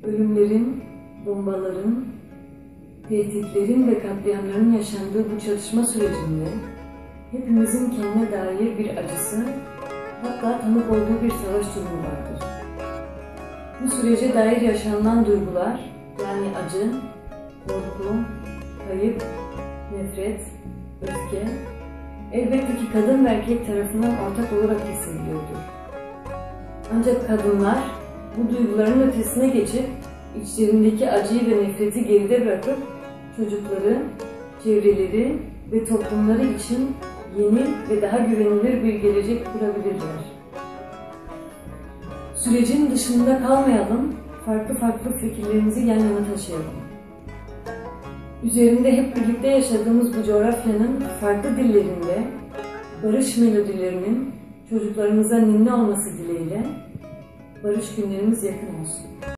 Ölümlerin, bombaların, tehditlerin ve katliamların yaşandığı bu çatışma sürecinde hepimizin kendine dair bir acısı, hatta tanık olduğu bir savaş durumu vardır. Bu sürece dair yaşanılan duygular, yani acı, korku, kayıp, nefret, öfke, elbette ki kadın ve erkek tarafından ortak olarak hissediliyordur. Ancak kadınlar bu duyguların ötesine geçip içlerindeki acıyı ve nefreti geride bırakıp çocukları, çevreleri ve toplumları için yeni ve daha güvenilir bir gelecek kurabilirler. Sürecin dışında kalmayalım, farklı fikirlerimizi yan yana taşıyalım. Üzerinde hep birlikte yaşadığımız bu coğrafyanın farklı dillerinde barış melodilerinin çocuklarımıza ninni olması dileğiyle barış günlerimiz yakın olsun.